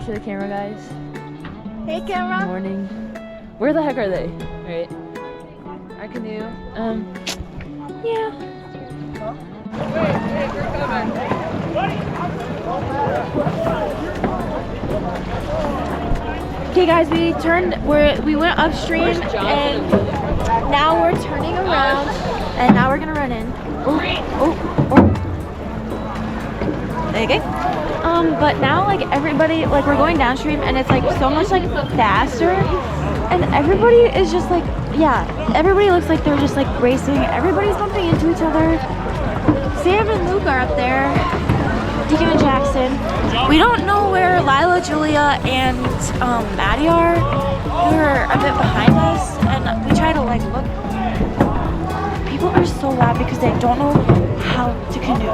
to the camera, guys. Hey, camera. Good morning. Where the heck are they? Right. Our canoe. Yeah. Wait, we're coming. Okay, guys, we went upstream and now we're turning around and now we're gonna run in. Oh. Okay. But now like everybody, like we're going downstream and it's like so much like faster and everybody is just like, yeah, everybody looks like they're just like racing. Everybody's bumping into each other. Sam and Luke are up there. Deacon and Jackson. We don't know where Lila, Julia, and Maddie are. They're a bit behind us, and we try to like look. People are so loud because they don't know how to canoe.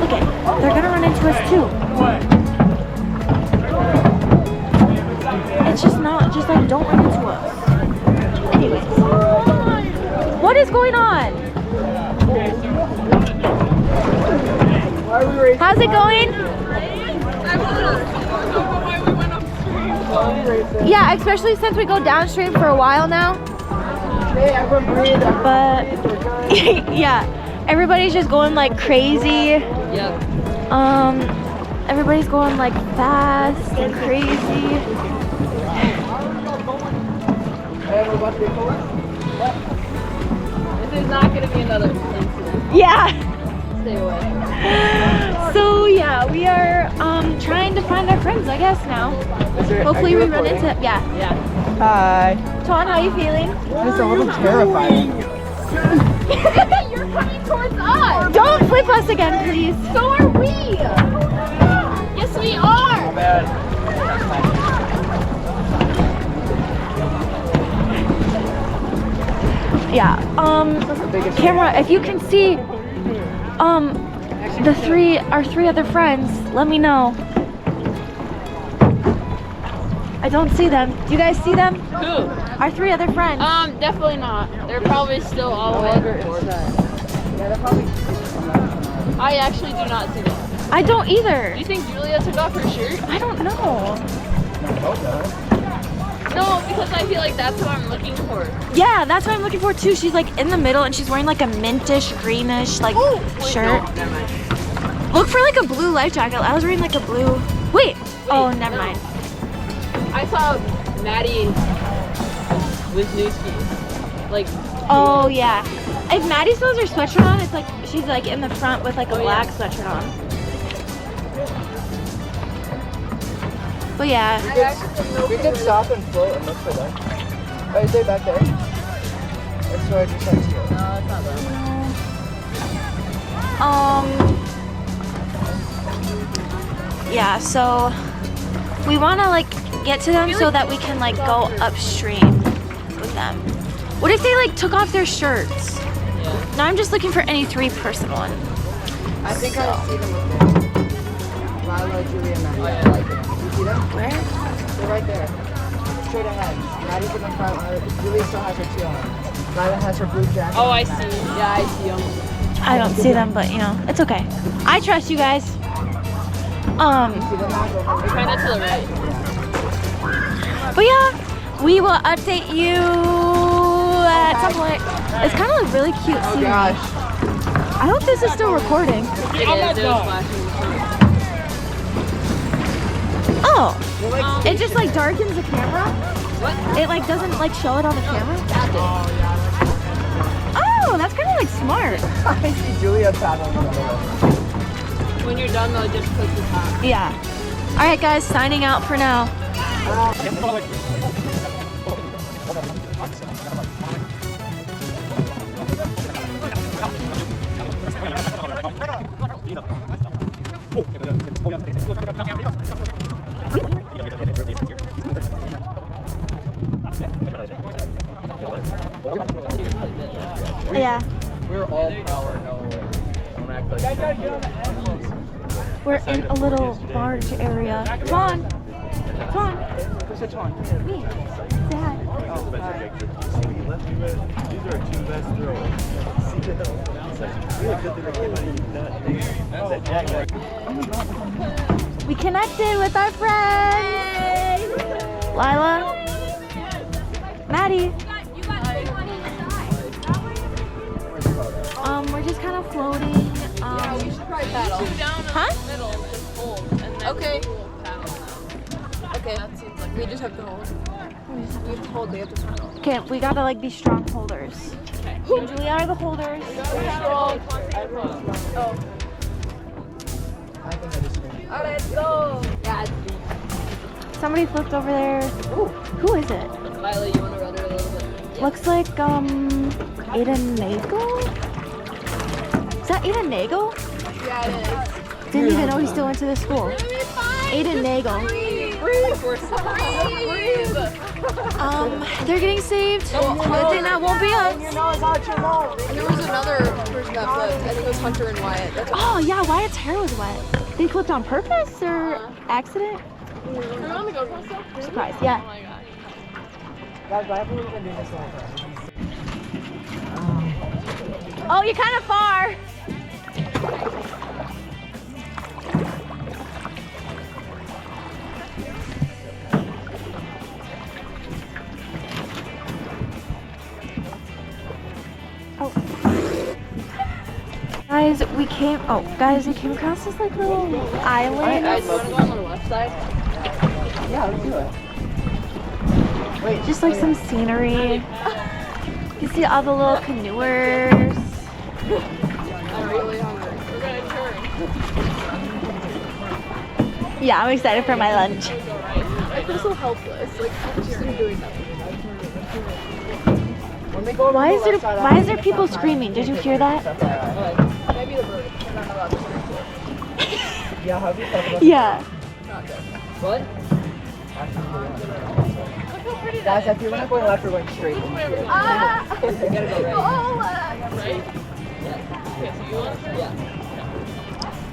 Look at, they're gonna run into us too. It's just not, just like don't run into us. Anyways, what is going on? How's it going? Yeah, especially since we go downstream for a while now. But yeah, everybody's just going like crazy. Yep. Everybody's going like fast and crazy. This is not gonna be another incident. Yeah. Stay away. So yeah, we are trying to find our friends, I guess now. Hopefully we run into, yeah. Hi. Ton, how you feeling? It's a little terrifying. You're coming towards us. Don't flip us again, please. So are we. Yes, we are. Yeah. Camera, if you can see our three other friends, let me know. I don't see them. Do you guys see them? Who? Our three other friends. Definitely not. They're probably still all the way over. I actually do not see them. I don't either. Do you think Julia took off her shirt? I don't know. No, because I feel like that's what I'm looking for. Yeah, that's what I'm looking for too. She's like in the middle and she's wearing like a mintish, greenish like shirt. No, never mind. Look for like a blue life jacket. I was wearing like a blue. Wait. Oh, never mind. I saw Maddie with new skis. Like. Oh yeah. If Maddie still has her sweatshirt on, it's like she's like in the front with like a black sweatshirt on. But yeah. We could stop and float and look for them. Oh, is they back there? That's what I just said to you. No, it's not them. Yeah, so we want to like get to them so that we can like go upstream with them. What if they like took off their shirts? Yeah. Now I'm just looking for any three-person one. I think I see them up there. Lila, Julia, and Maddie. Oh, yeah, I like it. You see them? Where? They're right there. Straight ahead. Maddie's in the front. Julia still has her teal on. Lila has her blue jacket. Oh, I see. Yeah, I see them. I don't see them, but you know, it's okay. I trust you guys. They're kind of to the right. But yeah, we will update you at some point. It's kind of like really cute Oh scenery. gosh. I hope this is still recording. It is. It was flashing. Oh, it just like darkens the camera. What? It like doesn't like show it on the camera. Oh, that's kind of like smart. I see Julia paddling in the middle. When you're done, though, just click the top. Yeah. All right, guys, signing out for now. Yeah. We're all power, no. Don't act like We're in a little barge area. Come on. Come on. Who's on? Me. Say hi. Oh, hi. These are two best throws. We connected with our friends. Lila. Maddie. We're just kind of floating. Yeah, we should probably paddle. Huh? Okay. Okay. We just have to hold. We have to hold. We have to paddle. Okay, we gotta like be strong holders. Me and Julia are the holders. Let's go. Yeah. Somebody flipped over there. Ooh, who is it? Lila, you want to rudder a little bit? Looks like Aiden Nagel? Is that Aiden Nagel? Yeah, it is. Didn't even know he still went to this school. Aiden Nagel. They're getting saved. Good thing that won't be us. And there was another person that flipped. I think it was Hunter and Wyatt. That's Oh yeah, Wyatt's hair was wet. They flipped on purpose or accident? on the GoPro still? Surprise, yeah. Oh my god. Guys, why haven't we been doing this long? Oh, you're kind of far. Oh. Guys, we came across this like little island. Guys, you want to go on the left side? Yeah, let's do it. Wait, Just like some scenery. You see all the little canoers. I'm really hungry. We're gonna turn. Yeah, I'm excited for my lunch. I feel so helpless. Like, I'm just doing nothing. when they go over Why the is there left side, why is there people screaming? Did you hear that? Maybe the bird. I'm not allowed to scream to it. Yeah, have you thought about Yeah. Not good. What? Guys, if you're not going left, we're going straight. You gotta go right. Right? Yeah.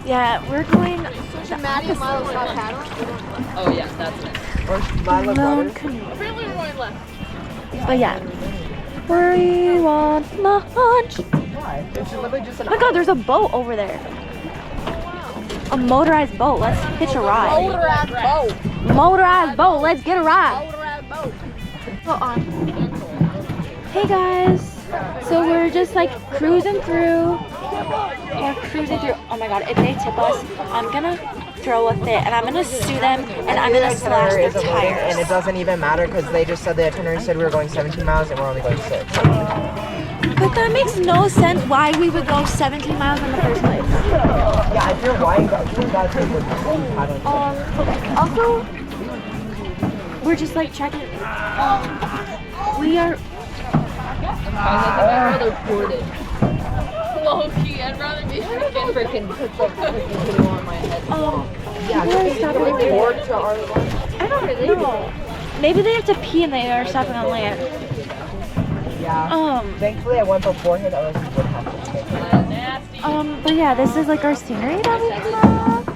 Yeah, we're going Should Maddie and Milo stop paddling? Oh yeah, that's it. Or Lila lone Brothers. canoe. Apparently we're going left. But yeah. We want lunch. Why? It's literally just an Oh my god, there's a boat over there. A motorized boat. Let's hitch a ride. Motorized boat. Motorized boat. Let's get a ride. Motorized boat. Go on. Hey guys. So we're just like cruising through. We're cruising through. Oh my god, if they tip us, I'm gonna throw a fit and I'm gonna sue them and I'm gonna slash their And tires. it doesn't even matter because they just said the itinerary said we were going 17 miles and we're only going 6. But that makes no sense why we would go 17 miles in the first place. Yeah, if you're white, you gotta take the paddling. Also, we're just like checking. We are. I'd rather board it. Low key, I'd rather be freaking put the freaking on my head. Yeah, people are stopping we on land. board to our I don't know. Maybe they have to pee and they are stopping on land. Yeah. Thankfully, I went beforehand. I would have to take it. But yeah, this is like our scenery that we have.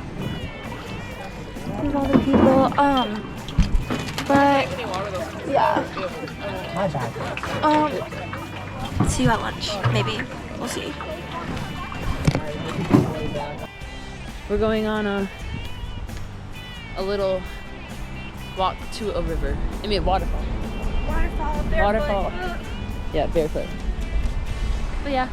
There's all the people. But yeah. My bad. See you at lunch, maybe. We'll see. We're going on a little walk to a river. I mean, waterfall. Waterfall. Yeah, barefoot. But yeah.